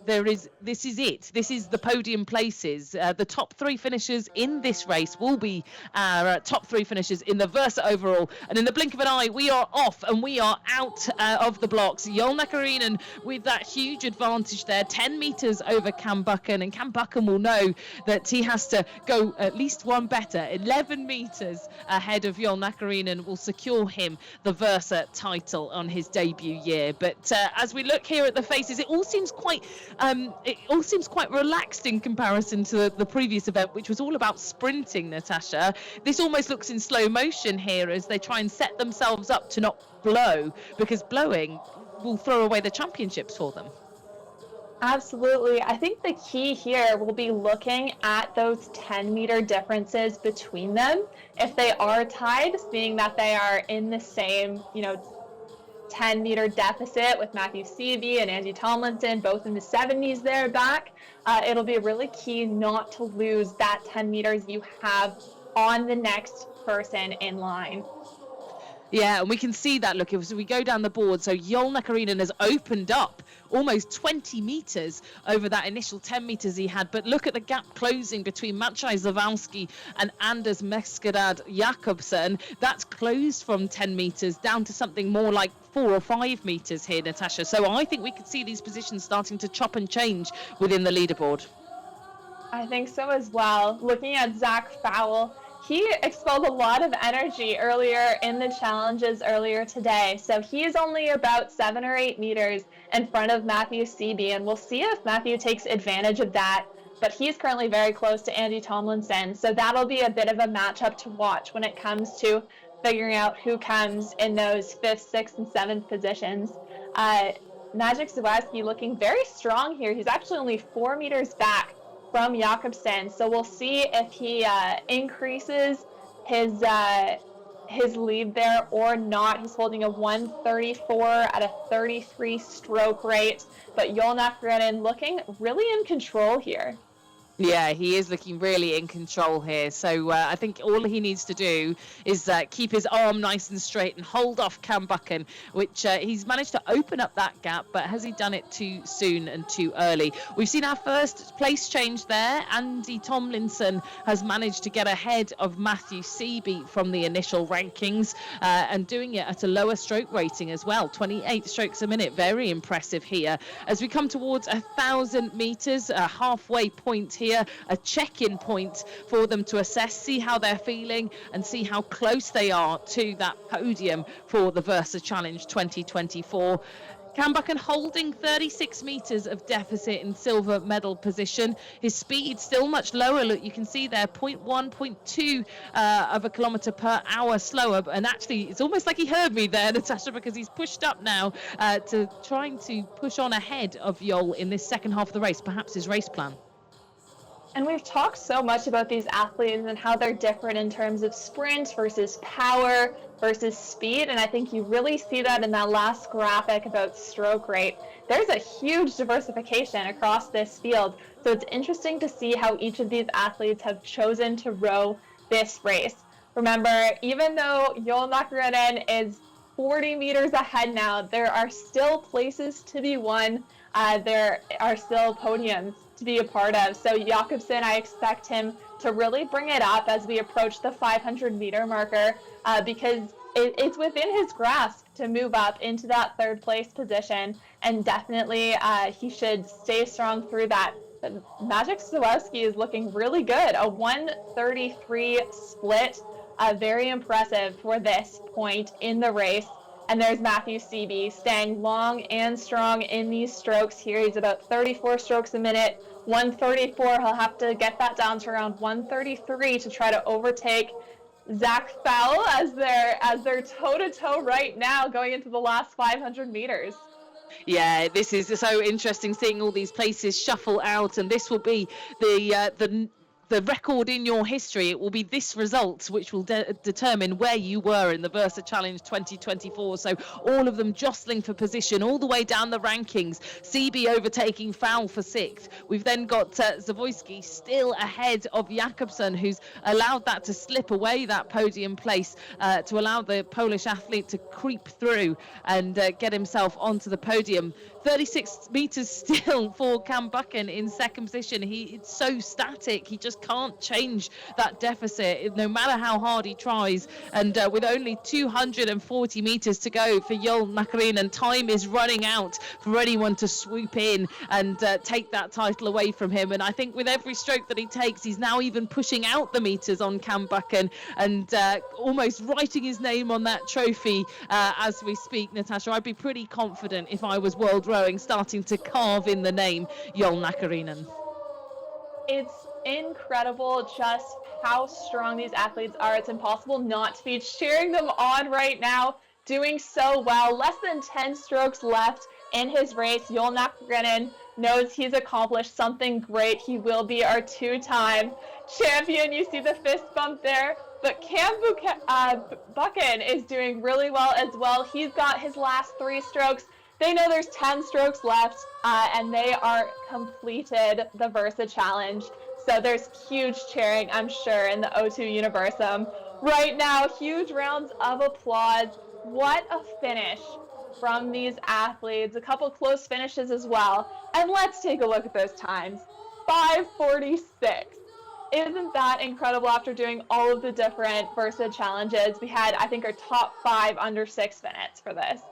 this is it. This is the podium places. The top three finishers in this race will be our top three finishers in the Versa overall. And in the blink of an eye, we are off and we are out of the blocks. Naukkarinen with that huge advantage there, 10 metres over Cam Buchan. And Cam Buchan will know that he has to go at least one better. 11 metres ahead of Naukkarinen will secure him the Versa title on his debut year. But as we look here at the faces, it all seems quite relaxed in comparison to the previous event, which was all about sprinting, Natasha. This almost looks in slow motion here as they try and set themselves up to not blow, because blowing will throw away the championships for them. Absolutely. I think the key here will be looking at those 10-meter differences between them. If they are tied, seeing that they are in the same, 10-meter deficit with Matthew Seavey and Angie Tomlinson, both in the 70s there back, it'll be really key not to lose that 10 meters you have on the next person in line. Yeah, and we can see that, look, as we go down the board, so Naukkarinen has opened up almost 20 metres over that initial 10 metres he had, but look at the gap closing between Maciej Zawojski and Anders Meskestad Jacobsen. That's closed from 10 metres down to something more like 4 or 5 metres here, Natasha. So I think we could see these positions starting to chop and change within the leaderboard. I think so as well. Looking at Zach Fowle, he expelled a lot of energy earlier in the challenges earlier today. So he's only about 7 or 8 meters in front of Matthew Seavey, and we'll see if Matthew takes advantage of that. But he's currently very close to Angie Tomlinson, so that'll be a bit of a matchup to watch when it comes to figuring out who comes in those 5th, 6th, and 7th positions. Maciej Zawojski looking very strong here. He's actually only 4 meters back from Jacobsen, so we'll see if he increases his lead there or not. He's holding a 1:34 at a 33 stroke rate, but Naukkarinen looking really in control here. Yeah, he is looking really in control here. So I think all he needs to do is keep his arm nice and straight and hold off Cam Buchan, which he's managed to open up that gap, but has he done it too soon and too early? We've seen our first place change there. Angie Tomlinson has managed to get ahead of Matthew Seavey from the initial rankings and doing it at a lower stroke rating as well, 28 strokes a minute. Very impressive here. As we come towards 1,000 metres, a halfway point here, a check-in point for them to assess, see how they're feeling and see how close they are to that podium for the Versa Challenge 2024. Cam Buchan holding 36 metres of deficit in silver medal position. His speed still much lower. Look, you can see there 0.1, 0.2 of a kilometre per hour slower. And actually, it's almost like he heard me there, Natasha, because he's pushed up now to trying to push on ahead of Yol in this second half of the race, perhaps his race plan. And we've talked so much about these athletes and how they're different in terms of sprint versus power versus speed. And I think you really see that in that last graphic about stroke rate. There's a huge diversification across this field. So it's interesting to see how each of these athletes have chosen to row this race. Remember, even though Naukkarinen is 40 meters ahead now, there are still places to be won. There are still podiums to be a part of. So Jacobsen, I expect him to really bring it up as we approach the 500-meter marker because it's within his grasp to move up into that 3rd place position, and definitely he should stay strong through that. Maciej Zawojski is looking really good. A 1:33 split, very impressive for this point in the race. And there's Matthew Seavey staying long and strong in these strokes here. He's about 34 strokes a minute, 1:34. He'll have to get that down to around 1:33 to try to overtake Zach Fowle as they're toe-to-toe right now going into the last 500 meters. Yeah, this is so interesting seeing all these places shuffle out, and this will be the record in your history. It will be this result which will determine where you were in the Versa Challenge 2024. So all of them jostling for position all the way down the rankings. Seavey overtaking Fowle for 6th. We've then got Zawojski still ahead of Jacobsen, who's allowed that to slip away, that podium place, to allow the Polish athlete to creep through and get himself onto the podium. 36 meters still for Cam Buchan in second position. It's so static. He just can't change that deficit no matter how hard he tries. And with only 240 meters to go for Joel Naukkarinen, time is running out for anyone to swoop in and take that title away from him. And I think with every stroke that he takes, he's now even pushing out the meters on Cam Buchan and almost writing his name on that trophy as we speak. Natasha, I'd be pretty confident if I was World Rowing starting to carve in the name Joel Naukkarinen. It's incredible just how strong these athletes are. It's impossible not to be cheering them on right now, doing so well. Less than 10 strokes left in his race. Joel Naukkarinen knows he's accomplished something great. He will be our two-time champion. You see the fist bump there. But Cam Buchan is doing really well as well. He's got his last 3 strokes. They know there's 10 strokes left, and they are completed the Versa Challenge. So there's huge cheering, I'm sure, in the O2 Universum. Right now, huge rounds of applause. What a finish from these athletes. A couple close finishes as well. And let's take a look at those times. 5:46. Isn't that incredible after doing all of the different Versa challenges? We had, I think, our top 5 under 6 minutes for this.